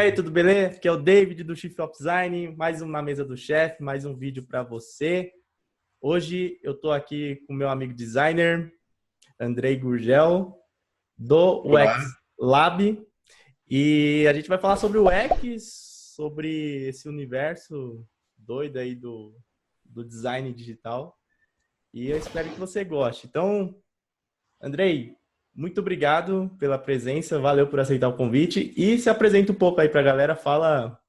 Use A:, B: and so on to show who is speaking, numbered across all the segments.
A: aí, tudo beleza? Aqui é o David do Chief of Design, mais um na mesa do chefe, mais um vídeo para você. Hoje eu tô aqui com meu amigo designer, Andrei Gurgel, do UX
B: Olá.
A: Lab, e a gente vai falar sobre o UX, sobre esse universo doido aí do design digital, e eu espero que você goste. Então, Andrei, muito obrigado pela presença, valeu por aceitar o convite e se apresenta um pouco aí para a galera, fala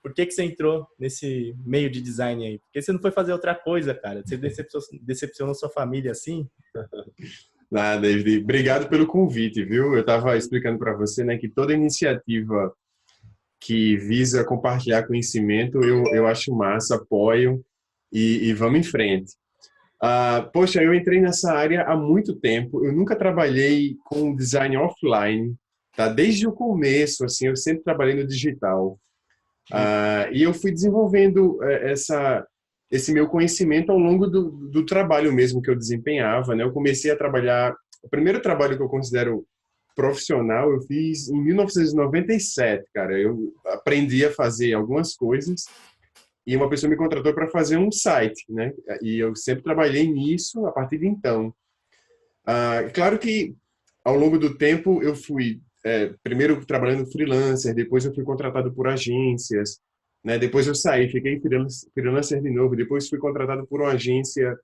A: por que você entrou nesse meio de design aí, porque você não foi fazer outra coisa, cara, você decepcionou sua família assim?
B: Nada, David. Obrigado pelo convite, viu? Eu estava explicando para você, né, que toda iniciativa que visa compartilhar conhecimento, eu acho massa, apoio e vamos em frente. Poxa, eu entrei nessa área há muito tempo. Eu nunca trabalhei com design offline, tá? Desde o começo, assim, eu sempre trabalhei no digital. E eu fui desenvolvendo esse meu conhecimento ao longo do trabalho mesmo que eu desempenhava, né? Eu comecei a trabalhar, o primeiro trabalho que eu considero profissional eu fiz em 1997, cara. Eu aprendi a fazer algumas coisas e uma pessoa me contratou para fazer um site, né? E eu sempre trabalhei nisso a partir de então. Claro que ao longo do tempo eu fui primeiro trabalhando freelancer, depois eu fui contratado por agências, né? Depois eu saí, fiquei freelancer de novo, depois fui contratado por uma agência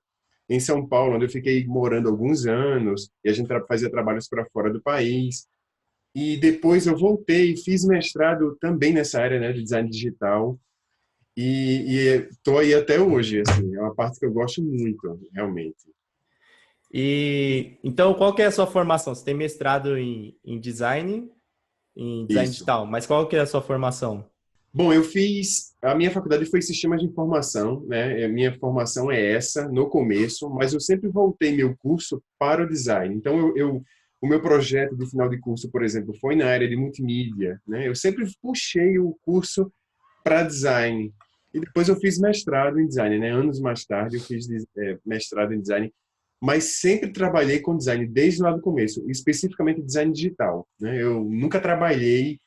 B: em São Paulo, onde eu fiquei morando alguns anos, e a gente fazia trabalhos para fora do país. E depois eu voltei e fiz mestrado também nessa área, né, de design digital. E estou aí até hoje, assim, é uma parte que eu gosto muito, realmente.
A: E então, qual que é a sua formação? Você tem mestrado em design, em design
B: Isso.
A: digital, mas qual que é a sua formação?
B: Bom, a minha faculdade foi Sistemas de Informação, né? A minha formação é essa, no começo, mas eu sempre voltei meu curso para o design. Então, o meu projeto de final de curso, por exemplo, foi na área de multimídia, né? Eu sempre puxei o curso para design. E depois eu fiz mestrado em design, né? Anos mais tarde eu fiz mestrado em design, mas sempre trabalhei com design desde lá do começo, especificamente design digital, né? Eu nunca trabalhei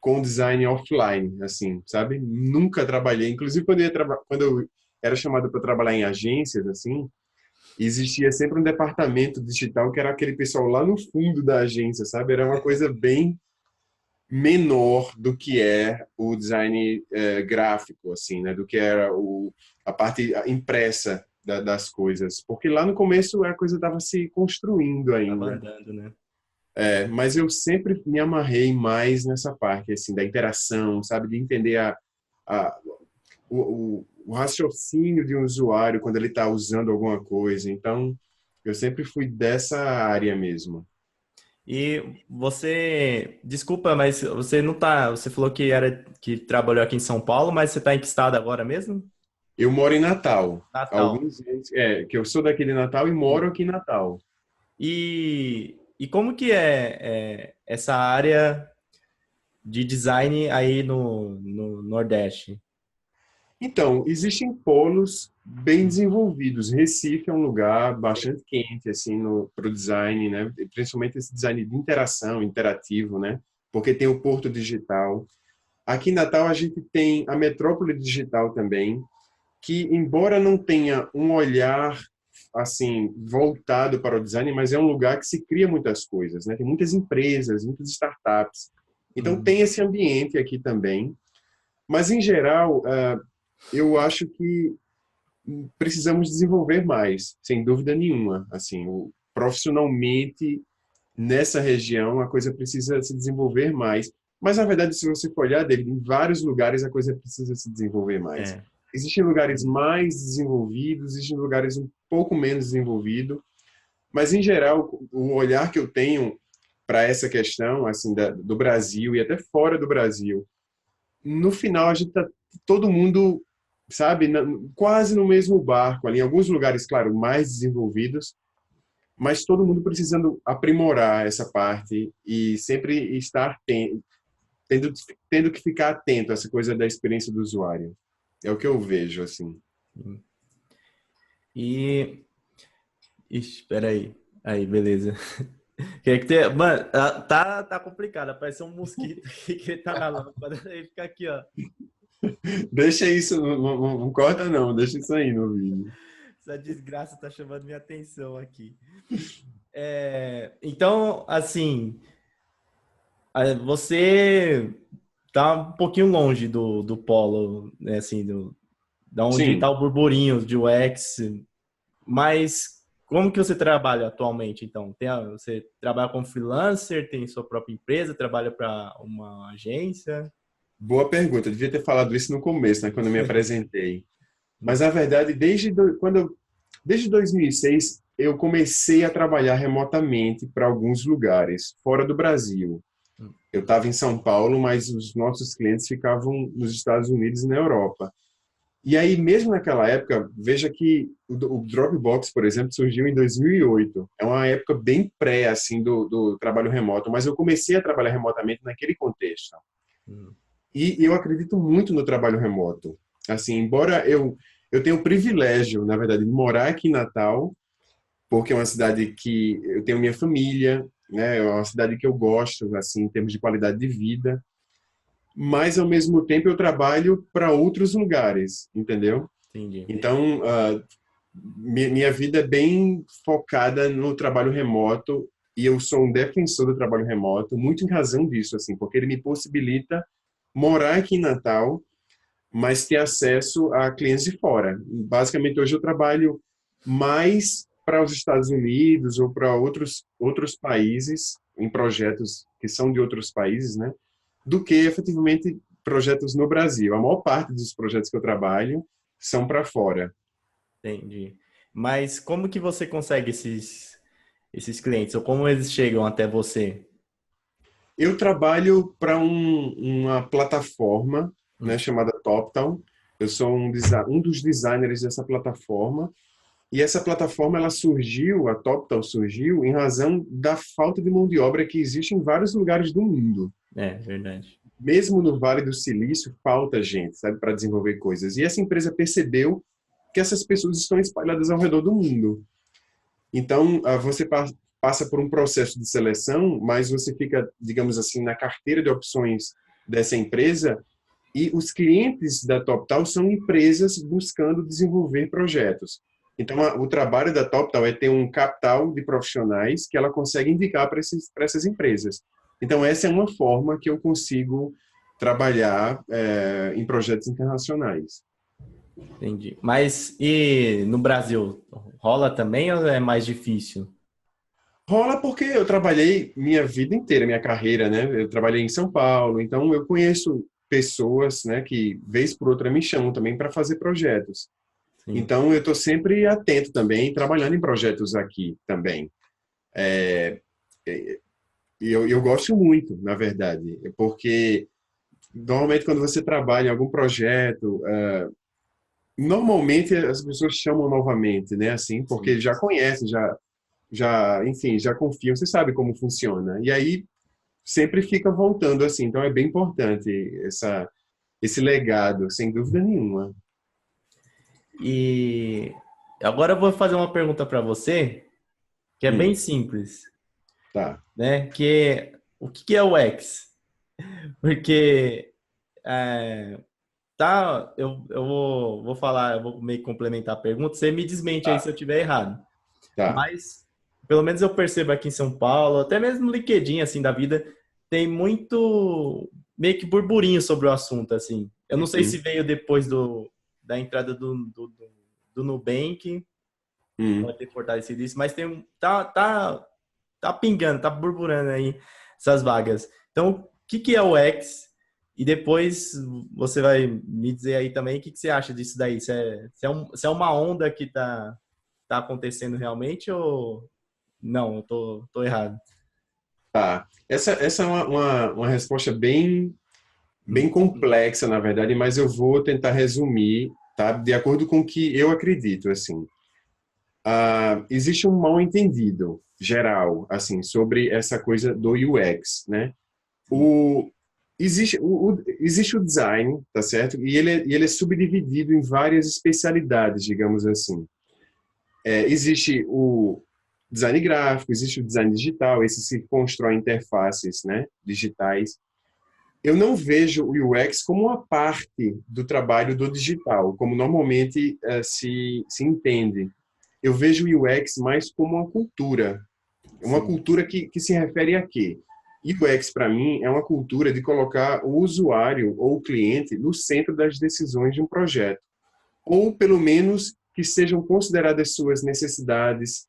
B: com design offline, assim, sabe? Nunca trabalhei. Inclusive, quando eu era chamado para trabalhar em agências, assim, existia sempre um departamento digital que era aquele pessoal lá no fundo da agência, sabe? Era uma coisa bem menor do que é o design gráfico, assim, né? Do que era a parte impressa das coisas. Porque lá no começo a coisa estava se construindo
A: Tava
B: ainda.
A: andando, né?
B: Mas eu sempre me amarrei mais nessa parte, assim, da interação, sabe? De entender a, o raciocínio de um usuário quando ele está usando alguma coisa. Então, eu sempre fui dessa área mesmo.
A: E você, desculpa, mas você não tá, você falou que trabalhou aqui em São Paulo, mas você tá em que estado agora mesmo?
B: Eu moro em Natal. Há
A: Natal.
B: alguns anos, que eu sou daqui de Natal e moro aqui em Natal.
A: E como que é essa área de design aí no Nordeste?
B: Então, existem polos bem desenvolvidos. Recife é um lugar bastante quente assim para o design, né? Principalmente esse design de interação, interativo, né? Porque tem o Porto Digital. Aqui em Natal a gente tem a Metrópole Digital também, que embora não tenha um olhar assim voltado para o design, mas é um lugar que se cria muitas coisas, né? Tem muitas empresas, muitas startups. Então
A: Hum,
B: tem esse ambiente aqui também. Mas em geral, eu acho que precisamos desenvolver mais, sem dúvida nenhuma. Assim, profissionalmente nessa região a coisa precisa se desenvolver mais. Mas na verdade, se você for olhar, David, em vários lugares a coisa precisa se desenvolver mais.
A: é.
B: Existem lugares mais desenvolvidos, existem lugares um pouco menos desenvolvidos, mas em geral o olhar que eu tenho para essa questão assim do Brasil e até fora do Brasil, no final a gente tá todo mundo, sabe, quase no mesmo barco ali, em alguns lugares, claro, mais desenvolvidos, mas todo mundo precisando aprimorar essa parte e sempre estar tendo, tendo que ficar atento a essa coisa da experiência do usuário. É o que eu vejo, assim.
A: E, ixi, espera aí. Aí, beleza. Mano, tá complicado. Apareceu um mosquito aqui que ele tá na lâmpada. Ele fica aqui, ó.
B: Deixa isso, não corta não, deixa isso aí no vídeo.
A: Essa desgraça tá chamando minha atenção aqui. Então, assim, você tá um pouquinho longe do polo, né, assim, da onde tá
B: Sim,
A: o burburinho de UX, mas como que você trabalha atualmente, então? Você trabalha como freelancer, tem sua própria empresa, trabalha para uma agência?
B: boa pergunta. Eu devia ter falado isso no começo, né, quando eu me apresentei. Mas, na verdade, desde 2006, eu comecei a trabalhar remotamente para alguns lugares, fora do Brasil. Eu estava em São Paulo, mas os nossos clientes ficavam nos Estados Unidos e na Europa. E aí, mesmo naquela época, veja que o Dropbox, por exemplo, surgiu em 2008. É uma época bem pré, assim, do trabalho remoto, mas eu comecei a trabalhar remotamente naquele contexto.
A: Hum,
B: E eu acredito muito no trabalho remoto. Assim, embora eu tenha o privilégio, na verdade, de morar aqui em Natal, porque é uma cidade que eu tenho minha família, né? É uma cidade que eu gosto, assim, em termos de qualidade de vida, mas ao mesmo tempo eu trabalho para outros lugares, entendeu?
A: entendi,
B: Então, minha vida é bem focada no trabalho remoto e eu sou um defensor do trabalho remoto, muito em razão disso, assim, porque ele me possibilita morar aqui em Natal, mas ter acesso a clientes de fora. Basicamente, hoje eu trabalho mais para os Estados Unidos ou para outros países, em projetos que são de outros países, né? Do que efetivamente projetos no Brasil. A maior parte dos projetos que eu trabalho são para fora.
A: entendi. Mas como que você consegue esses clientes? Ou como eles chegam até você?
B: Eu trabalho para uma plataforma, né,
A: Hum,
B: chamada TopTown. Eu sou um dos designers dessa plataforma. E essa plataforma, ela surgiu, a TopTal surgiu, em razão da falta de mão de obra que existe em vários lugares do mundo.
A: verdade.
B: Mesmo no Vale do Silício, falta gente, sabe, para desenvolver coisas. E essa empresa percebeu que essas pessoas estão espalhadas ao redor do mundo. Então, você passa por um processo de seleção, mas você fica, digamos assim, na carteira de opções dessa empresa e os clientes da TopTal são empresas buscando desenvolver projetos. Então, o trabalho da TopTal é ter um capital de profissionais que ela consegue indicar para essas empresas. Então, essa é uma forma que eu consigo trabalhar em projetos internacionais.
A: Entendi. Mas e no Brasil, rola também ou é mais difícil?
B: Rola porque eu trabalhei minha vida inteira, minha carreira, né? Eu trabalhei em São Paulo, então eu conheço pessoas, né, que vez por outra me chamam também para fazer projetos.
A: Sim,
B: Então, eu estou sempre atento também, trabalhando em projetos aqui também. E eu gosto muito, na verdade, porque normalmente quando você trabalha em algum projeto, normalmente as pessoas chamam novamente, né? Assim,
A: sim.
B: porque já conhecem, enfim, já confiam, você sabe como funciona. E aí sempre fica voltando assim. Então, é bem importante esse legado, sem dúvida nenhuma.
A: E agora eu vou fazer uma pergunta para você, que é bem
B: Hum,
A: simples,
B: tá,
A: né? O que que é o X? Porque eu vou falar, eu vou meio que complementar a pergunta, você me desmente aí se
B: tá,
A: eu estiver errado.
B: tá.
A: Mas pelo menos eu percebo aqui em São Paulo, até mesmo no LinkedIn assim da vida, tem muito meio que burburinho sobre o assunto assim. Eu não sei se
B: Uhum,
A: veio depois da entrada do Nubank,
B: uhum.
A: pode ter fortalecido isso, mas tá pingando, tá burburando aí essas vagas. Então, o que que é o X? E depois você vai me dizer aí também o que que você acha disso daí. Se é uma onda que tá acontecendo realmente ou não? Eu tô errado.
B: Tá. Essa é uma resposta bem
A: Hum,
B: complexa, na verdade, mas eu vou tentar resumir, tá? De acordo com o que eu acredito, assim. Existe um mal-entendido geral, assim, sobre essa coisa do UX, né?
A: sim,
B: O, existe o design, tá certo? E ele é subdividido em várias especialidades, digamos assim. Existe design gráfico, existe o design digital, esse se constrói interfaces, né, digitais. Eu não vejo o UX como uma parte do trabalho do digital, como normalmente se entende. Eu vejo o UX mais como uma
A: Sim.
B: cultura que se refere a quê? UX, para mim, é uma cultura de colocar o usuário ou o cliente no centro das decisões de um projeto, ou pelo menos que sejam consideradas suas necessidades,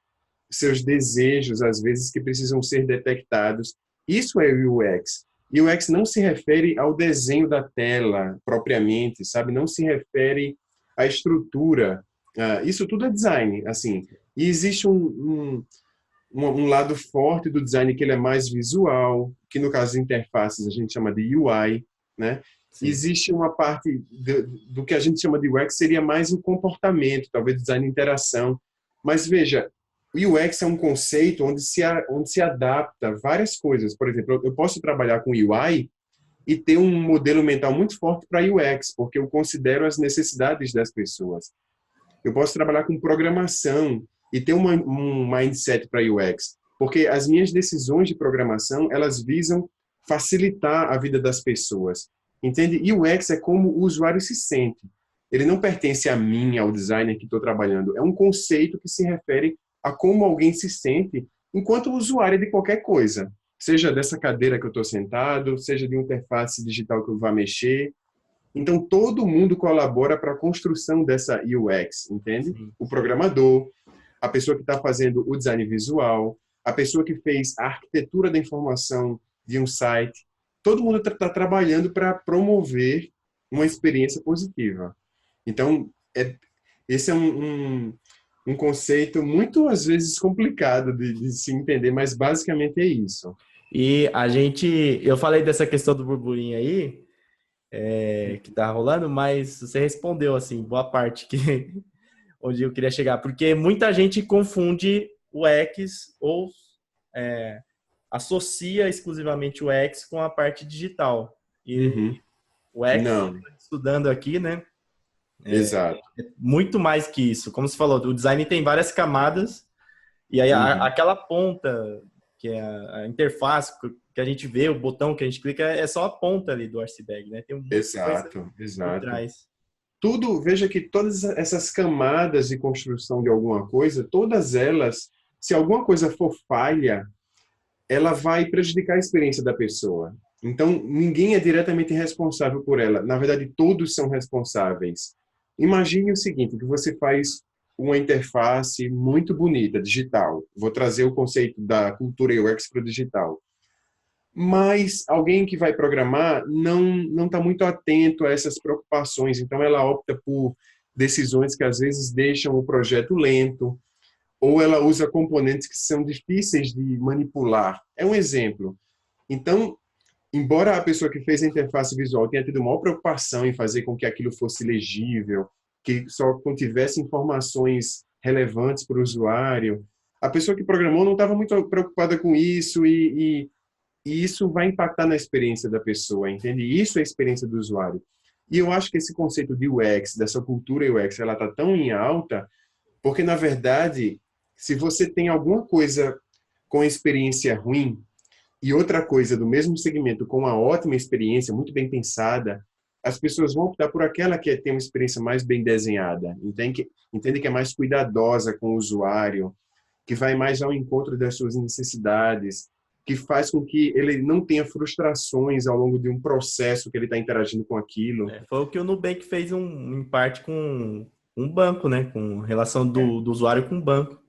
B: seus desejos, às vezes, que precisam ser detectados. Isso é o UX. E o UX não se refere ao desenho da tela propriamente, sabe? Não se refere à estrutura. Isso tudo é design, assim. E existe um lado forte do design que ele é mais visual, que no caso de interfaces a gente chama de UI, né?
A: Sim.
B: Existe uma parte do que a gente chama de UX, seria mais o comportamento, talvez design de interação. Mas veja, o UX é um conceito onde se adapta várias coisas. Por exemplo, eu posso trabalhar com UI e ter um modelo mental muito forte para UX, porque eu considero as necessidades das pessoas. Eu posso trabalhar com programação e ter um mindset para UX, porque as minhas decisões de programação, elas visam facilitar a vida das pessoas. Entende? E o UX é como o usuário se sente. Ele não pertence a mim, ao designer que estou trabalhando. É um conceito que se refere a como alguém se sente enquanto usuário de qualquer coisa. Seja dessa cadeira que eu estou sentado, seja de uma interface digital que eu vá mexer, então, todo mundo colabora para a construção dessa UX, entende?
A: Sim.
B: O programador, a pessoa que está fazendo o design visual, a pessoa que fez a arquitetura da informação de um site. Todo mundo está trabalhando para promover uma experiência positiva. Então, esse é um conceito muito, às vezes, complicado de se entender, mas basicamente é isso.
A: E eu falei dessa questão do burburinho aí, que tá rolando, mas você respondeu assim, boa parte que onde eu queria chegar, porque muita gente confunde o X ou é, associa exclusivamente o X com a parte digital. E
B: Uhum.
A: o X,
B: Não,
A: estudando aqui, né,
B: exato.
A: muito mais que isso. Como você falou, o design tem várias camadas, e aí
B: Uhum.
A: aquela ponta, que é a interface que a gente vê, o botão que a gente clica, é só a ponta ali do iceberg, né? Tem muita coisa
B: Exato,
A: por
B: exato.
A: trás.
B: Tudo, veja que todas essas camadas de construção de alguma coisa, todas elas, se alguma coisa for falha, ela vai prejudicar a experiência da pessoa. Então, ninguém é diretamente responsável por ela. Na verdade, todos são responsáveis. Imagine o seguinte, que você faz uma interface muito bonita, digital. Vou trazer o conceito da cultura UX para o digital. Mas alguém que vai programar não está muito atento a essas preocupações, então ela opta por decisões que às vezes deixam o projeto lento, ou ela usa componentes que são difíceis de manipular. É um exemplo. Então, embora a pessoa que fez a interface visual tenha tido maior preocupação em fazer com que aquilo fosse legível, que só contivesse informações relevantes para o usuário, a pessoa que programou não estava muito preocupada com isso e isso vai impactar na experiência da pessoa, entende? Isso é a experiência do usuário. E eu acho que esse conceito de UX, dessa cultura UX, ela está tão em alta, porque, na verdade, se você tem alguma coisa com experiência ruim e outra coisa do mesmo segmento com uma ótima experiência, muito bem pensada, as pessoas vão optar por aquela que tem uma experiência mais bem desenhada, entende que é mais cuidadosa com o usuário, que vai mais ao encontro das suas necessidades, que faz com que ele não tenha frustrações ao longo de um processo que ele está interagindo com aquilo.
A: Foi o que o Nubank fez em parte com um banco, né? Com relação do usuário com o banco.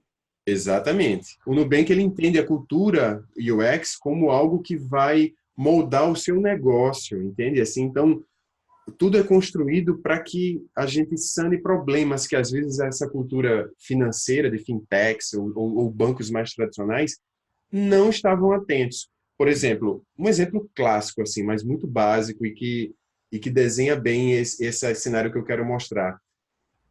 B: Exatamente. O Nubank ele entende a cultura UX como algo que vai moldar o seu negócio, entende? Assim, então, tudo é construído para que a gente sane problemas que às vezes essa cultura financeira de fintechs ou bancos mais tradicionais não estavam atentos. Por exemplo, um exemplo clássico assim, mas muito básico e que desenha bem esse cenário que eu quero mostrar.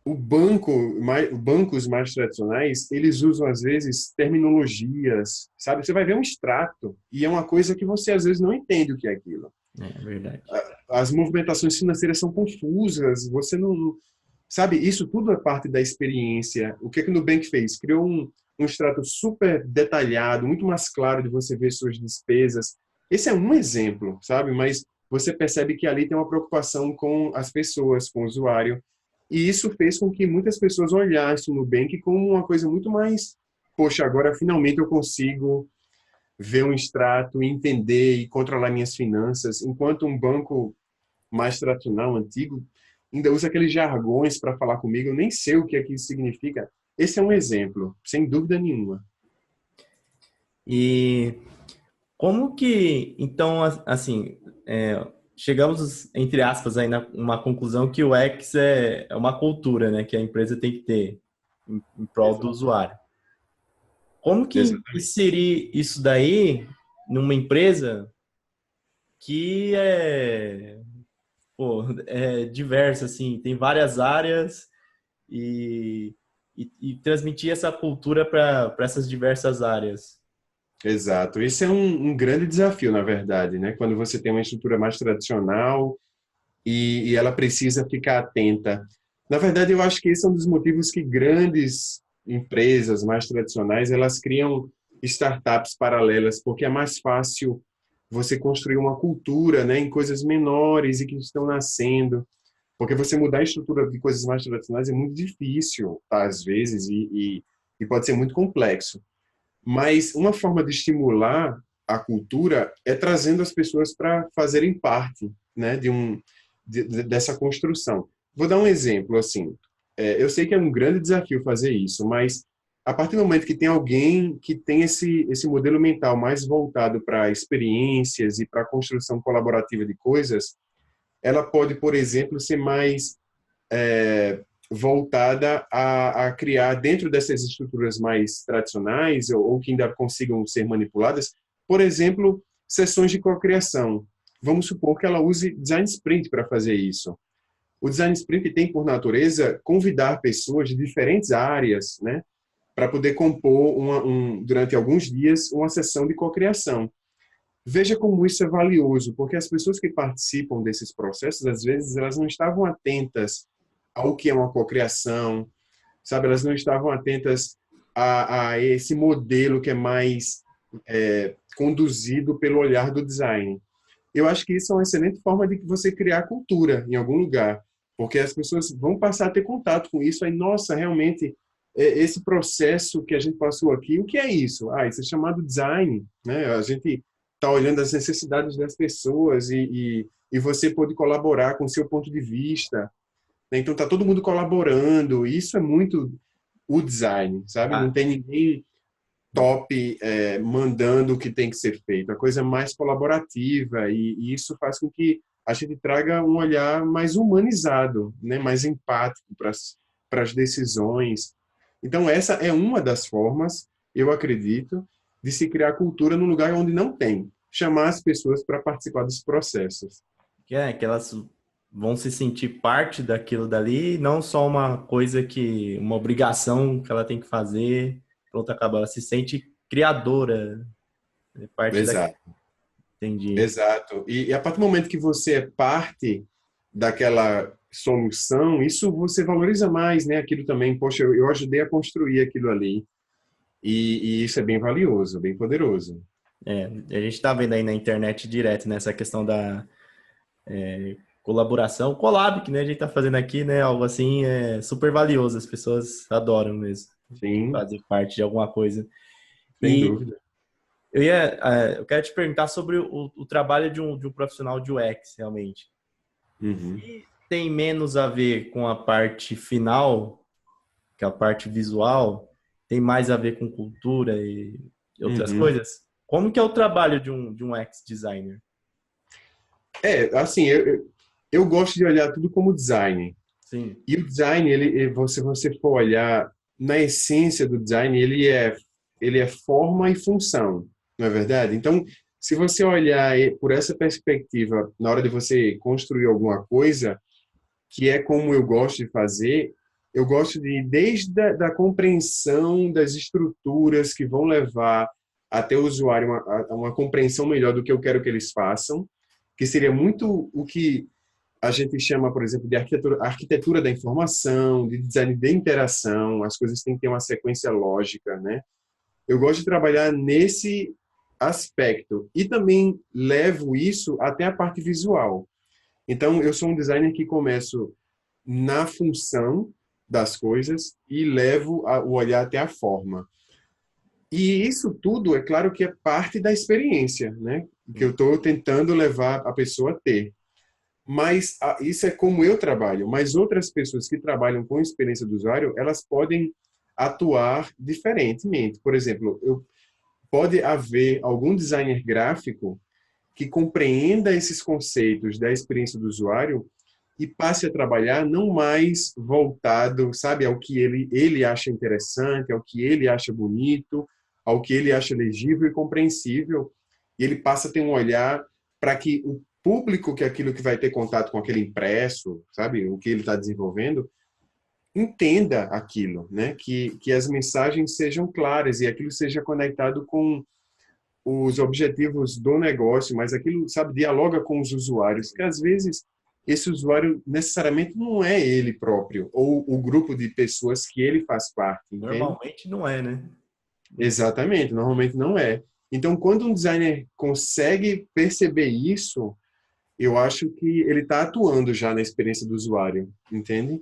B: Bancos mais tradicionais, eles usam às vezes terminologias, sabe? Você vai ver um extrato e é uma coisa que você às vezes não entende o que é aquilo.
A: É verdade.
B: As movimentações financeiras são confusas, você não, sabe? Isso tudo é parte da experiência. O que é que o Nubank fez? Criou um extrato super detalhado, muito mais claro de você ver suas despesas. Esse é um exemplo, sabe? Mas você percebe que ali tem uma preocupação com as pessoas, com o usuário. E isso fez com que muitas pessoas olhassem o Nubank como uma coisa muito mais, poxa, agora finalmente eu consigo ver um extrato, entender e controlar minhas finanças, enquanto um banco mais tradicional, antigo, ainda usa aqueles jargões para falar comigo, eu nem sei o que é que isso significa. Esse é um exemplo, sem dúvida nenhuma.
A: E como que, então, assim, chegamos, entre aspas, aí numa conclusão que o X é uma cultura, né, que a empresa tem que ter em prol do
B: Exato.
A: usuário. Como que
B: Exatamente.
A: inserir isso daí numa empresa que é diversa, assim, tem várias áreas e transmitir essa cultura para essas diversas áreas?
B: Exato. Esse é um grande desafio, na verdade, né? Quando você tem uma estrutura mais tradicional e ela precisa ficar atenta. Na verdade, eu acho que esse é um dos motivos que grandes empresas mais tradicionais, elas criam startups paralelas, porque é mais fácil você construir uma cultura, né, em coisas menores e que estão nascendo. Porque você mudar a estrutura de coisas mais tradicionais é muito difícil, tá, às vezes, e pode ser muito complexo. Mas uma forma de estimular a cultura é trazendo as pessoas para fazerem parte, né, dessa construção. Vou dar um exemplo, assim. Eu sei que é um grande desafio fazer isso, mas a partir do momento que tem alguém que tem esse modelo mental mais voltado para experiências e para a construção colaborativa de coisas, ela pode, por exemplo, ser mais voltada a criar dentro dessas estruturas mais tradicionais ou que ainda consigam ser manipuladas, por exemplo, sessões de cocriação. Vamos supor que ela use design sprint para fazer isso. O design sprint tem por natureza convidar pessoas de diferentes áreas, né, para poder compor durante alguns dias uma sessão de cocriação. Veja como isso é valioso, porque as pessoas que participam desses processos, às vezes, elas não estavam atentas ao que é uma cocriação, sabe? Elas não estavam atentas a esse modelo que é mais conduzido pelo olhar do design. Eu acho que isso é uma excelente forma de você criar cultura em algum lugar, porque as pessoas vão passar a ter contato com isso, aí, nossa, realmente, esse processo que a gente passou aqui, o que é isso? Ah, isso é chamado design, né? A gente está olhando as necessidades das pessoas e você pode colaborar com o seu ponto de vista, né? Então tá todo mundo colaborando, e isso é muito o design, sabe? Não
A: Ah,
B: tem ninguém top mandando o que tem que ser feito. A coisa é mais colaborativa e isso faz com que a gente traga um olhar mais humanizado, né? Mais empático para as decisões. Então essa é uma das formas, eu acredito, de se criar cultura num lugar onde não tem. Chamar as pessoas para participar dos processos.
A: que elas vão se sentir parte daquilo dali, não só uma coisa uma obrigação que ela tem que fazer, pronto, acaba, ela se sente criadora, parte daquilo,
B: Exato.
A: entendi.
B: Exato. E a partir do momento que você é parte daquela solução, isso você valoriza mais, né? Aquilo também, poxa, eu ajudei a construir aquilo ali. E isso é bem valioso, bem poderoso.
A: A gente está vendo aí na internet direto nessa questão da colaboração, collab, que né, a gente está fazendo aqui, né, algo assim é super valioso, as pessoas adoram mesmo
B: Sim,
A: fazer parte de alguma coisa.
B: sem
A: E
B: dúvida.
A: eu quero te perguntar sobre o trabalho de um profissional de UX, realmente.
B: Uhum.
A: Se tem menos a ver com a parte final, que é a parte visual, tem mais a ver com cultura e outras
B: Uhum.
A: coisas, como que é o trabalho de um UX designer?
B: Assim, eu gosto de olhar tudo como design.
A: Sim,
B: E o design, se você for olhar na essência do design, ele é forma e função, não é verdade? Então, se você olhar por essa perspectiva, na hora de você construir alguma coisa, que é como eu gosto de fazer, eu gosto de, desde da compreensão das estruturas que vão levar até o usuário a uma compreensão melhor do que eu quero que eles façam, que seria muito o que a gente chama, por exemplo, de arquitetura da informação, de design de interação, as coisas têm que ter uma sequência lógica, né? Eu gosto de trabalhar nesse aspecto e também levo isso até a parte visual. Então, eu sou um designer que começo na função das coisas e levo o olhar até a forma. E isso tudo, é claro que é parte da experiência, né? Que eu estou tentando levar a pessoa a ter. Mas isso é como eu trabalho. Mas outras pessoas que trabalham com experiência do usuário, elas podem atuar diferentemente. Por exemplo, pode haver algum designer gráfico que compreenda esses conceitos da experiência do usuário e passe a trabalhar não mais voltado, sabe, ao que ele acha interessante, ao que ele acha bonito, ao que ele acha legível e compreensível, e ele passa a ter um olhar para que o público, que é aquilo que vai ter contato com aquele impresso, sabe, o que ele está desenvolvendo, entenda aquilo, né? Que as mensagens sejam claras e aquilo seja conectado com os objetivos do negócio, mas aquilo, sabe, dialoga com os usuários, que às vezes esse usuário necessariamente não é ele próprio, ou o grupo de pessoas que ele faz parte, entende?
A: Normalmente não é, né?
B: Exatamente, normalmente não é. Então, quando um designer consegue perceber isso, eu acho que ele está atuando já na experiência do usuário, entende?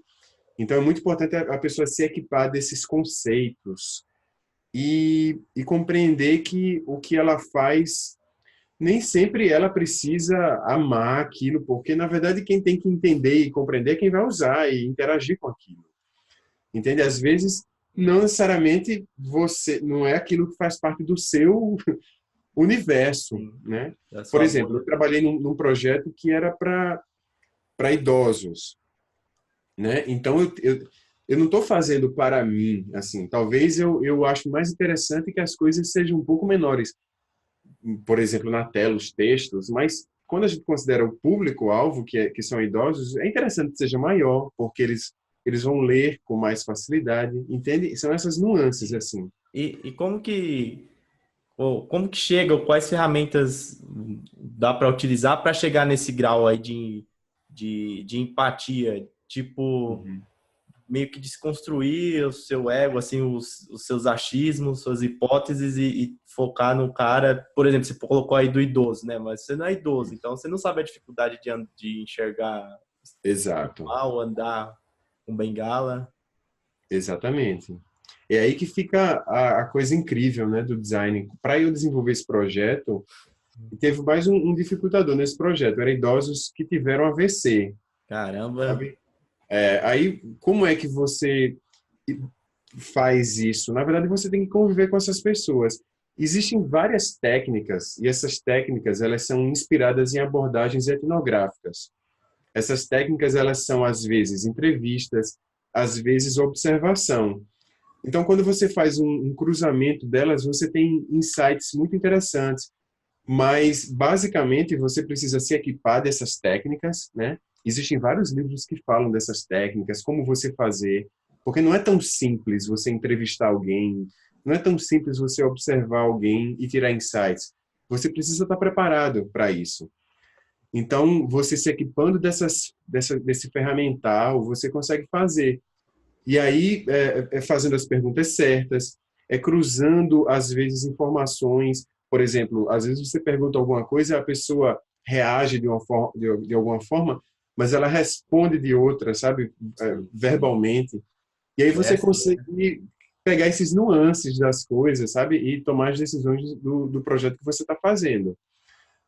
B: Então, é muito importante a pessoa se equipar desses conceitos e compreender que o que ela faz, nem sempre ela precisa amar aquilo, porque, na verdade, quem tem que entender e compreender é quem vai usar e interagir com aquilo. Entende? Às vezes, não necessariamente você, não é aquilo que faz parte do seu universo,
A: Sim,
B: né?
A: da
B: Por
A: sua
B: exemplo,
A: bolha.
B: eu trabalhei num projeto que era para idosos, né? Então eu não estou fazendo para mim, assim. Talvez eu acho mais interessante que as coisas sejam um pouco menores, por exemplo, na tela, os textos, mas quando a gente considera o público-alvo, que são idosos, é interessante que seja maior, porque eles vão ler com mais facilidade, entende? São essas nuances,
A: Sim.
B: assim.
A: E como que chega, ou quais ferramentas dá para utilizar para chegar nesse grau aí de empatia? Tipo,
B: Uhum.
A: meio que desconstruir o seu ego, assim, os seus achismos, suas hipóteses e focar no cara. Por exemplo, você colocou aí do idoso, né? Mas você não é idoso, então você não sabe a dificuldade de enxergar
B: Exato,
A: mal, andar com bengala.
B: exatamente. É aí que fica a coisa incrível, né, do design. Para eu desenvolver esse projeto, teve mais um dificultador nesse projeto. Eram idosos que tiveram AVC,
A: Caramba,
B: sabe? Aí, como é que você faz isso? Na verdade, você tem que conviver com essas pessoas. Existem várias técnicas, e essas técnicas, elas são inspiradas em abordagens etnográficas. Essas técnicas, elas são, às vezes, entrevistas, às vezes, observação. Então, quando você faz um cruzamento delas, você tem insights muito interessantes. Mas, basicamente, você precisa se equipar dessas técnicas, né? Existem vários livros que falam dessas técnicas, como você fazer, porque não é tão simples você entrevistar alguém, não é tão simples você observar alguém e tirar insights. Você precisa estar preparado para isso. Então, você se equipando desse ferramental, você consegue fazer. E aí, fazendo as perguntas certas, cruzando, às vezes, informações. Por exemplo, às vezes você pergunta alguma coisa e a pessoa reage de alguma forma, mas ela responde de outra, sabe? Verbalmente. E aí você
A: gestos, né?
B: consegue pegar esses nuances das coisas, sabe? E tomar as decisões do projeto que você está fazendo.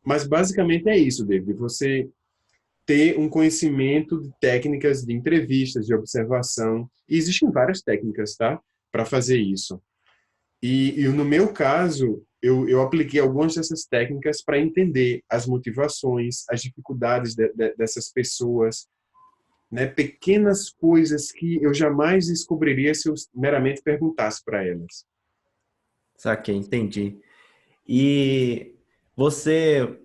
B: Mas, basicamente, é isso, David. Você ter um conhecimento de técnicas de entrevistas, de observação. E existem várias técnicas, tá? Para fazer isso. E no meu caso, eu apliquei algumas dessas técnicas para entender as motivações, as dificuldades dessas pessoas, né? Pequenas coisas que eu jamais descobriria se eu meramente perguntasse para elas.
A: Saquei, entendi. E você,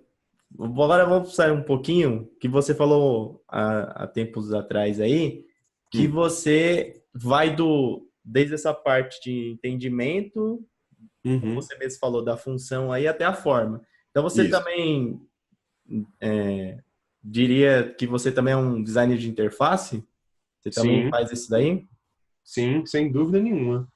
A: agora vamos sair um pouquinho, que você falou há tempos atrás aí, que
B: Hum.
A: você vai desde essa parte de entendimento, como
B: Uhum.
A: você mesmo falou, da função aí até a forma. Então você
B: Isso.
A: também diria que você também é um designer de interface? Você também
B: Sim,
A: faz isso daí?
B: sim, sem dúvida nenhuma.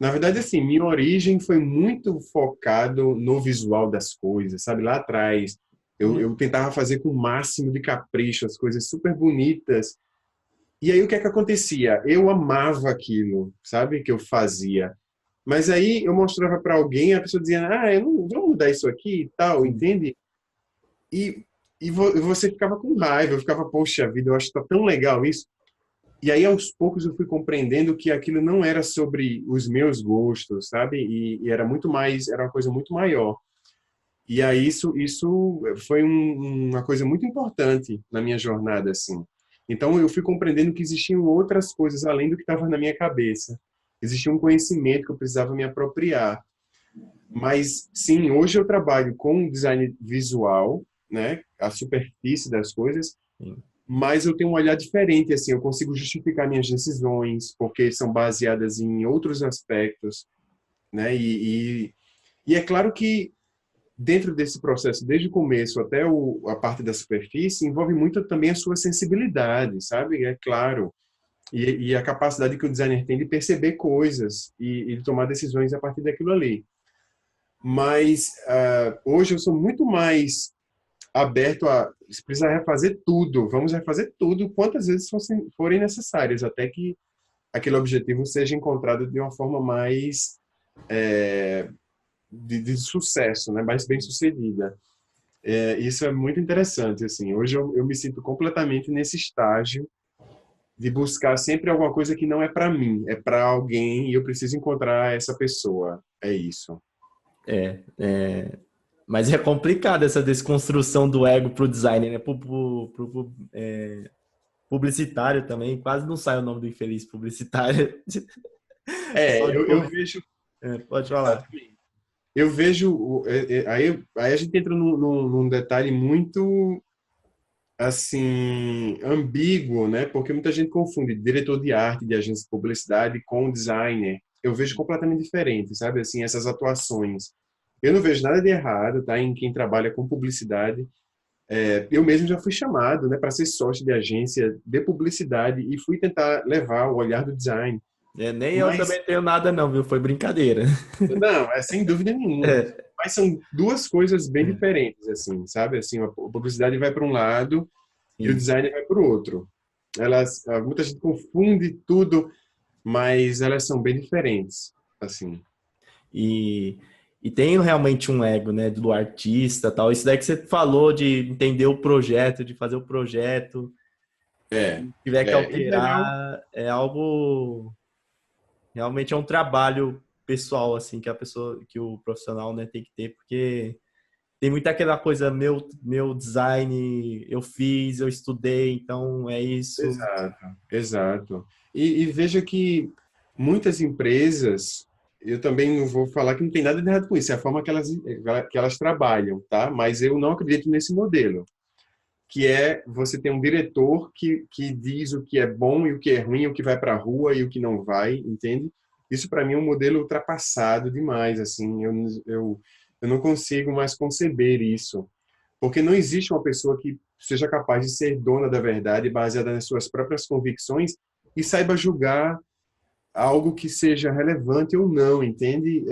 B: Na verdade, assim, minha origem foi muito focado no visual das coisas, sabe? Lá atrás, eu tentava fazer com o máximo de capricho, as coisas super bonitas. E aí, o que é que acontecia? Eu amava aquilo, sabe? Que eu fazia. Mas aí, eu mostrava para alguém, a pessoa dizia, eu não vou mudar isso aqui e tal,
A: Sim.
B: entende? E, e você ficava com raiva, eu ficava, poxa vida, eu acho que tá tão legal isso. E aí, aos poucos, eu fui compreendendo que aquilo não era sobre os meus gostos, sabe? E era muito mais, era uma coisa muito maior. E aí, isso foi uma coisa muito importante na minha jornada, assim. Então, eu fui compreendendo que existiam outras coisas além do que estava na minha cabeça. Existia um conhecimento que eu precisava me apropriar. Mas, sim, hoje eu trabalho com design visual, né? A superfície das coisas,
A: Sim.
B: mas eu tenho um olhar diferente, assim, eu consigo justificar minhas decisões, porque são baseadas em outros aspectos, né? E é claro que dentro desse processo, desde o começo até a parte da superfície, envolve muito também a sua sensibilidade, sabe? É claro. E a capacidade que o designer tem de perceber coisas e de tomar decisões a partir daquilo ali. Mas hoje eu sou muito mais aberto a se precisar refazer tudo, vamos refazer tudo quantas vezes forem necessárias, até que aquele objetivo seja encontrado de uma forma mais de sucesso, né? Mais bem sucedida. Isso é muito interessante, assim. Hoje eu me sinto completamente nesse estágio de buscar sempre alguma coisa que não é para mim, é para alguém e eu preciso encontrar essa pessoa. É isso.
A: É, mas é complicado essa desconstrução do ego pro designer, né? Publicitário também. Quase não sai o nome do infeliz publicitário. Só de
B: Eu
A: public...
B: vejo
A: Pode falar.
B: exatamente. Eu vejo aí a gente entra num detalhe muito assim ambíguo, né? Porque muita gente confunde diretor de arte de agência de publicidade com designer. Eu vejo completamente diferente, sabe? Assim, essas atuações. Eu não vejo nada de errado, tá? Em quem trabalha com publicidade. Eu mesmo já fui chamado, né, para ser sócio de agência de publicidade e fui tentar levar o olhar do design.
A: Nem eu
B: Mas
A: também tenho nada, não, viu? Foi brincadeira.
B: não, é sem dúvida nenhuma.
A: É,
B: Mas são duas coisas bem
A: é,
B: diferentes, assim, sabe? Assim, a publicidade vai para um lado e o
A: sim.
B: design vai para o outro. Muita gente confunde tudo, mas elas são bem diferentes, assim.
A: E, e tem realmente um ego, né, do artista, tal. Isso daí que você falou de entender o projeto, de fazer o projeto,
B: É,
A: tiver que
B: em geral,
A: alterar, é algo realmente é um trabalho pessoal assim que a pessoa, que o profissional, né, tem que ter, porque tem muita aquela coisa meu design, eu fiz, eu estudei, então é isso.
B: exato, exato. E veja que muitas empresas, eu também não vou falar que não tem nada de errado com isso, é a forma que elas trabalham, tá? Mas eu não acredito nesse modelo, que é você ter um diretor que diz o que é bom e o que é ruim, o que vai para a rua e o que não vai, entende? Isso para mim é um modelo ultrapassado demais, assim, eu não consigo mais conceber isso, porque não existe uma pessoa que seja capaz de ser dona da verdade baseada nas suas próprias convicções e saiba julgar algo que seja relevante ou não, entende?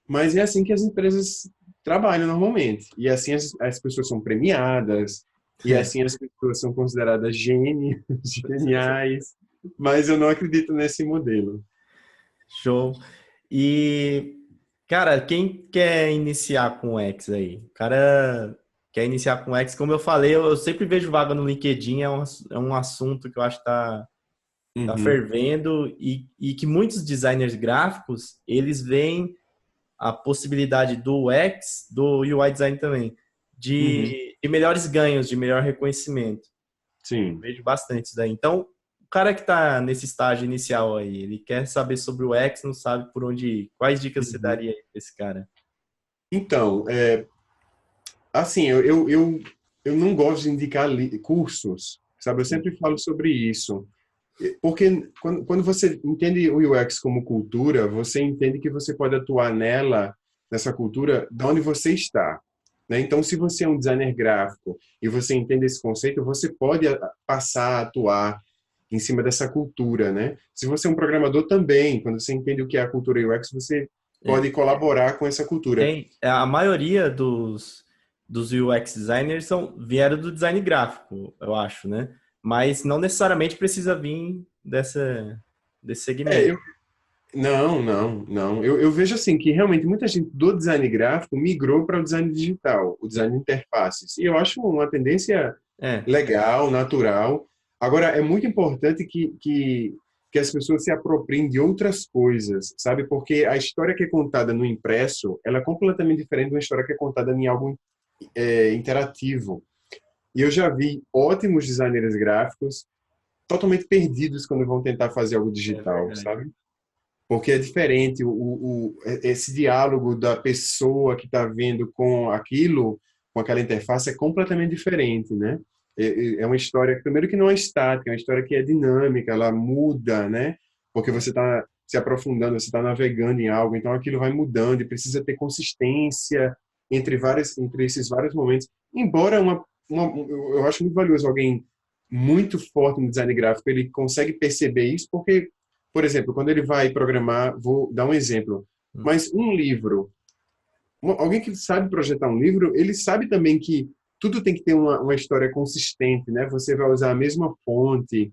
B: Mas é assim que as empresas trabalham normalmente. E assim as pessoas são premiadas, e assim as pessoas são consideradas gênios, geniais. Mas eu não acredito nesse modelo.
A: Show. E, cara, quem quer iniciar com o X aí? O cara quer iniciar com o X, como eu falei, eu sempre vejo vaga no LinkedIn, é um assunto que eu acho que tá
B: Uhum,
A: fervendo e que muitos designers gráficos, eles veem a possibilidade do X, do UI design também,
B: uhum,
A: de melhores ganhos, de melhor reconhecimento.
B: sim.
A: Vejo bastante isso daí. Então, o cara que está nesse estágio inicial aí, ele quer saber sobre o X, não sabe por onde ir. Quais dicas você
B: Uhum.
A: daria aí pra esse cara?
B: Então, assim, eu não gosto de indicar cursos, sabe? Eu
A: Sim.
B: sempre falo sobre isso. Porque quando você entende o UX como cultura, você entende que você pode atuar nessa cultura, de onde você está. né? Então, se você é um designer gráfico e você entende esse conceito, você pode passar a atuar em cima dessa cultura, né? Se você é um programador também, quando você entende o que é a cultura UX, você
A: É,
B: pode colaborar com essa cultura.
A: a maioria dos UX designers vieram do design gráfico, eu acho, né? Mas não necessariamente precisa vir desse
B: É,
A: segmento.
B: não. Eu vejo assim que realmente muita gente do design gráfico migrou para o design digital, o design de interfaces. E eu acho uma tendência
A: É,
B: legal, natural. Agora, é muito importante que as pessoas se apropriem de outras coisas, sabe? Porque a história que é contada no impresso, ela é completamente diferente de uma história que é contada em algo interativo. E eu já vi ótimos designers gráficos totalmente perdidos quando vão tentar fazer algo
A: é
B: digital,
A: verdade.
B: sabe? Porque é diferente esse diálogo da pessoa que está vendo com aquilo, com aquela interface, é completamente diferente, né? É uma história, primeiro que não é estática, é uma história que é dinâmica, ela muda, né? Porque você está se aprofundando, você está navegando em algo, então aquilo vai mudando e precisa ter consistência entre esses vários momentos. Embora eu acho muito valioso alguém muito forte no design gráfico, ele consegue perceber isso porque por exemplo, quando ele vai programar, vou dar um exemplo, mas um livro, alguém que sabe projetar um livro, ele sabe também que tudo tem que ter uma história consistente, né? Você vai usar a mesma fonte,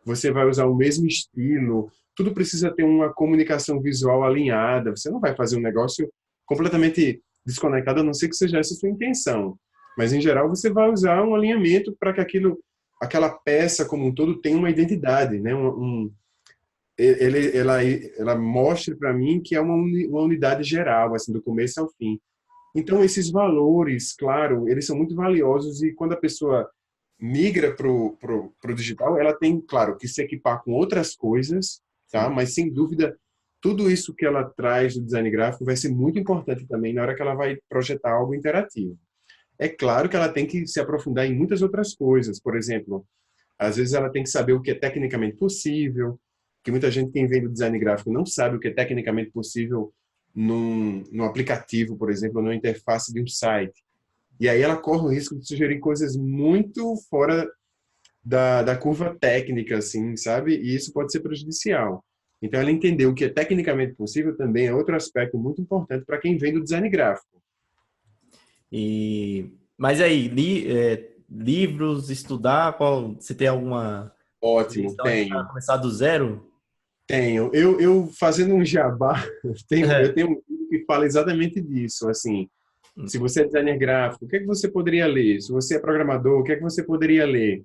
B: você vai usar o mesmo estilo, tudo precisa ter uma comunicação visual alinhada, você não vai fazer um negócio completamente desconectado, a não ser que seja essa a sua intenção. Mas, em geral, você vai usar um alinhamento para que aquela peça como um todo tenha uma identidade, né? Ela mostra para mim que é uma unidade geral, assim, do começo ao fim. Então, esses valores, claro, eles são muito valiosos e quando a pessoa migra pro digital, ela tem, claro, que se equipar com outras coisas, tá?
A: Sim.
B: Mas, sem dúvida, tudo isso que ela traz do design gráfico vai ser muito importante também na hora que ela vai projetar algo interativo. É claro que ela tem que se aprofundar em muitas outras coisas, por exemplo, às vezes ela tem que saber o que é tecnicamente possível, que muita gente quem vem do design gráfico não sabe o que é tecnicamente possível num aplicativo, por exemplo, numa interface de um site. E aí ela corre o risco de sugerir coisas muito fora da curva técnica, assim, sabe? E isso pode ser prejudicial. Então, ela entender o que é tecnicamente possível também é outro aspecto muito importante para quem vem do design gráfico.
A: Mas aí, livros, estudar, você tem alguma
B: Ótimo,
A: sugestão aí para
B: tenho.
A: começar do zero?
B: Tenho. Eu fazendo um jabá, eu
A: É.
B: tenho um livro que fala exatamente disso, assim, se você é designer gráfico, o que é que você poderia ler? Se você é programador, o que é que você poderia ler?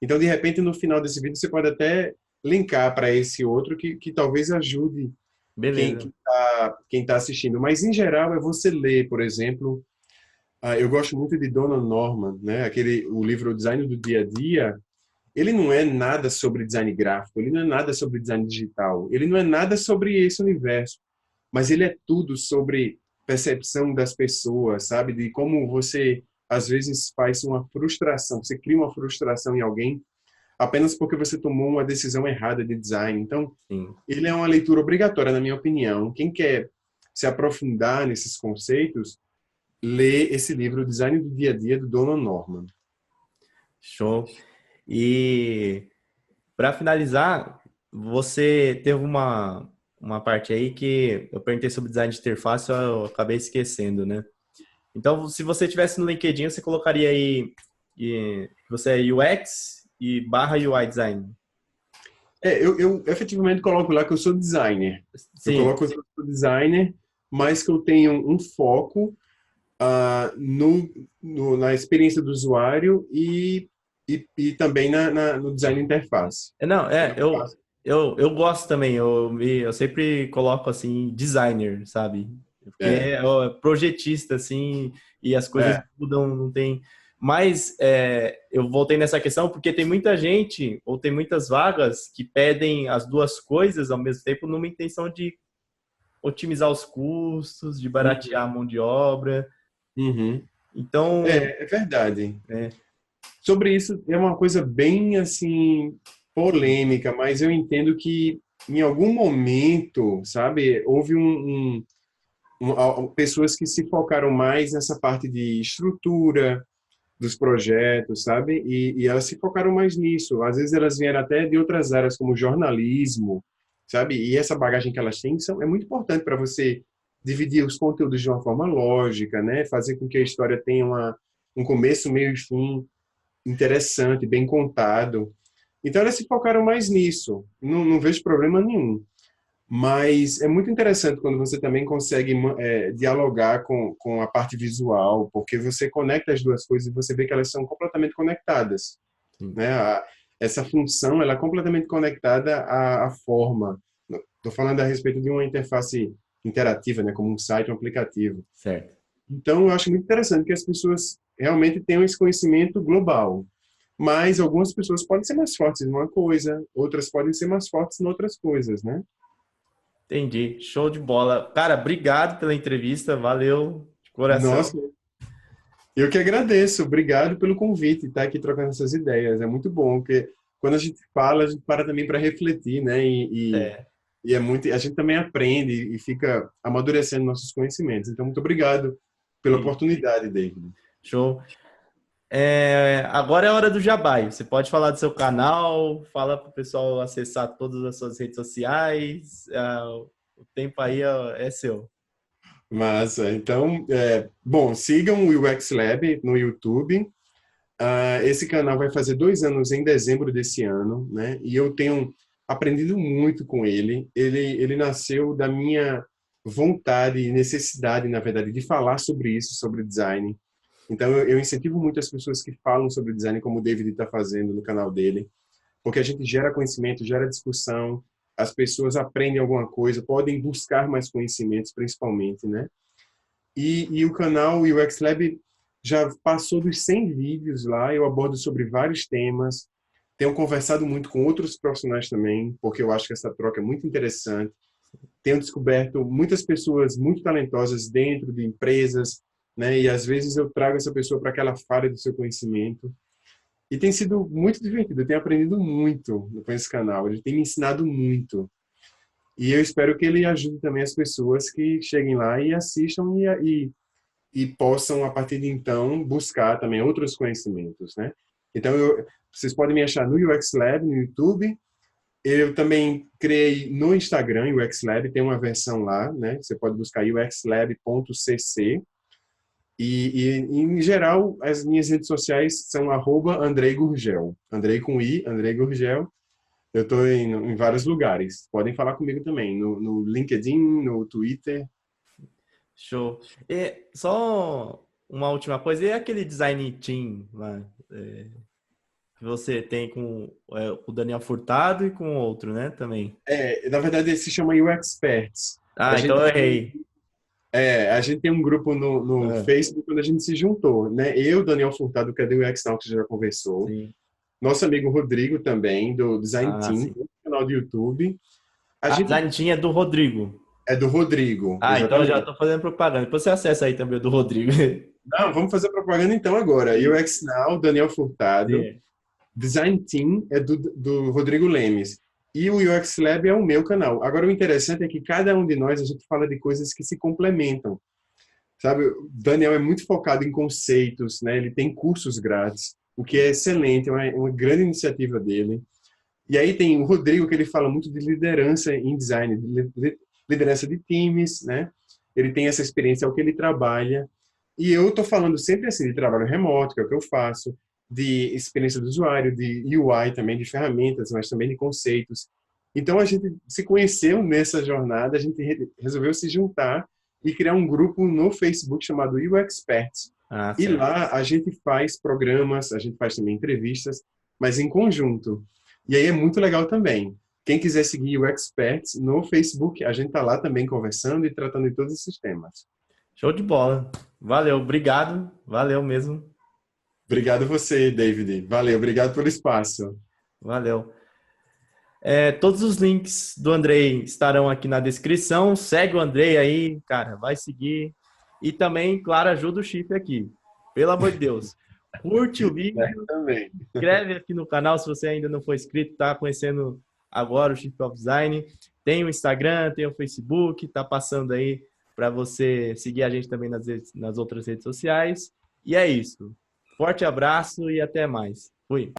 B: Então, de repente, no final desse vídeo, você pode até linkar para esse outro que talvez ajude quem
A: Beleza.
B: está quem tá assistindo. Mas, em geral, é você ler, por exemplo, eu gosto muito de Donald Norman, né? O livro O Design do Dia a Dia. Ele não é nada sobre design gráfico, ele não é nada sobre design digital, ele não é nada sobre esse universo, mas ele é tudo sobre percepção das pessoas, sabe? De como você, às vezes, faz uma frustração, você cria uma frustração em alguém apenas porque você tomou uma decisão errada de design. Então,
A: Sim.
B: ele é uma leitura obrigatória, na minha opinião. Quem quer se aprofundar nesses conceitos, lê esse livro, O Design do Dia a Dia, do Donald Norman.
A: Show. E para finalizar, você teve uma parte aí que eu perguntei sobre design de interface, eu acabei esquecendo, né? Então, se você tivesse no LinkedIn, você colocaria aí que você é UX e barra UI design.
B: Eu efetivamente coloco lá que eu sou designer. Eu
A: Sim.
B: coloco que eu sou designer, mas que eu tenho um foco na experiência do usuário e também no design interface.
A: Não,
B: Eu não faço.
A: eu gosto também, eu sempre coloco assim, designer, sabe? Porque
B: É,
A: é projetista, assim, e as coisas
B: é,
A: mudam, não tem. Mas eu voltei nessa questão porque tem muita gente, ou tem muitas vagas, que pedem as duas coisas ao mesmo tempo numa intenção de otimizar os custos, de baratear a
B: uhum,
A: mão de obra.
B: uhum.
A: Então,
B: É verdade.
A: é,
B: Sobre isso é uma coisa bem assim polêmica, mas eu entendo que em algum momento, sabe, houve pessoas que se focaram mais nessa parte de estrutura dos projetos, sabe? E elas se focaram mais nisso. Às vezes elas vieram até de outras áreas, como jornalismo, sabe? E essa bagagem que elas têm é muito importante para você dividir os conteúdos de uma forma lógica, né? Fazer com que a história tenha um começo, meio e fim interessante, bem contado. Então elas se focaram mais nisso. Não vejo problema nenhum. Mas é muito interessante quando você também consegue dialogar com a parte visual, porque você conecta as duas coisas e você vê que elas são completamente conectadas,
A: Sim.
B: né? Essa função ela é completamente conectada à forma. Estou falando a respeito de uma interface interativa, né? Como um site, um aplicativo.
A: Certo.
B: Então, eu acho muito interessante que as pessoas realmente tenham esse conhecimento global. Mas algumas pessoas podem ser mais fortes em uma coisa, outras podem ser mais fortes em outras coisas, né?
A: Entendi. Show de bola. Cara, obrigado pela entrevista. Valeu de coração.
B: Nossa, eu que agradeço. Obrigado pelo convite, estar aqui trocando essas ideias. É muito bom, porque quando a gente fala, a gente para também para refletir, né?
A: É,
B: E é muito, a gente também aprende e fica amadurecendo nossos conhecimentos. Então, muito obrigado pela
A: sim.
B: oportunidade, David.
A: Show. Agora é a hora do Jabai. Você pode falar do seu canal, fala para o pessoal acessar todas as suas redes sociais. O tempo aí é seu.
B: Massa. Então, bom, sigam o UX Lab no YouTube. Esse canal vai fazer 2 anos em dezembro desse ano, né? E eu tenho aprendido muito com ele. Ele nasceu da minha vontade e necessidade, na verdade, de falar sobre isso, sobre design. Então, eu incentivo muito as pessoas que falam sobre design, como o David está fazendo no canal dele, porque a gente gera conhecimento, gera discussão, as pessoas aprendem alguma coisa, podem buscar mais conhecimentos, principalmente, né? E o canal UX Lab já passou dos 100 vídeos lá, eu abordo sobre vários temas, tenho conversado muito com outros profissionais também, porque eu acho que essa troca é muito interessante. Tenho descoberto muitas pessoas muito talentosas dentro de empresas, né? E às vezes eu trago essa pessoa para que ela fale do seu conhecimento. E tem sido muito divertido, eu tenho aprendido muito com esse canal, ele tem me ensinado muito. E eu espero que ele ajude também as pessoas que cheguem lá e assistam e possam, a partir de então, buscar também outros conhecimentos, né? Então, vocês podem me achar no UX Lab, no YouTube. Eu também criei no Instagram, UX Lab, tem uma versão lá, né? Você pode buscar uxlab.cc. Em geral, as minhas redes sociais são @Andrei Gurgel. Andrei com I, Andrei Gurgel. Eu estou em vários lugares. Podem falar comigo também, no LinkedIn, no Twitter.
A: Show. E só uma última coisa, e aquele design team lá, que você tem com o Daniel Furtado e com outro, né, também?
B: Na verdade, ele se chama UX Experts. A
A: Ah, então
B: gente
A: eu
B: tem,
A: errei.
B: a gente tem um grupo no
A: Ah,
B: Facebook quando a gente se juntou, né? Eu, Daniel Furtado, que é do UX Now, que já conversou.
A: sim.
B: Nosso amigo Rodrigo também, do Design
A: Ah,
B: Team,
A: sim.
B: do canal do YouTube. A
A: A
B: gente
A: design team é do Rodrigo.
B: é do Rodrigo,
A: Ah, então eu já
B: exatamente.
A: estou fazendo propaganda. Depois você acessa aí também o do Rodrigo.
B: Não, vamos fazer propaganda então agora. UX Now, Daniel Furtado.
A: Sim.
B: Design Team é do Rodrigo Lemes. E o UX Lab é o meu canal. Agora, o interessante é que cada um de nós, a gente fala de coisas que se complementam. Sabe, o Daniel é muito focado em conceitos, né? Ele tem cursos grátis, o que é excelente, é uma grande iniciativa dele. E aí tem o Rodrigo, que ele fala muito de liderança em design, de liderança de times, né? Ele tem essa experiência, é o que ele trabalha. E eu estou falando sempre assim de trabalho remoto, que é o que eu faço, de experiência do usuário, de UI também, de ferramentas, mas também de conceitos. Então a gente se conheceu nessa jornada, a gente resolveu se juntar e criar um grupo no Facebook chamado UX Experts.
A: Ah,
B: E
A: certo.
B: lá a gente faz programas, a gente faz também entrevistas, mas em conjunto. E aí é muito legal também. Quem quiser seguir o Experts no Facebook, a gente está lá também conversando e tratando de todos esses temas.
A: Show de bola. Valeu, obrigado. Valeu mesmo.
B: Obrigado você, David. Valeu, obrigado pelo espaço.
A: Valeu. Todos os links do Andrei estarão aqui na descrição. Segue o Andrei aí, cara, vai seguir. E também, claro, ajuda o Chip aqui. Pelo amor de Deus. Curte o vídeo,
B: Também.
A: inscreve aqui no canal se você ainda não for inscrito, tá conhecendo agora o Chip of Design. Tem o Instagram, tem o Facebook, tá passando aí para você seguir a gente também nas outras redes sociais. E é isso. Forte abraço e até mais. Fui.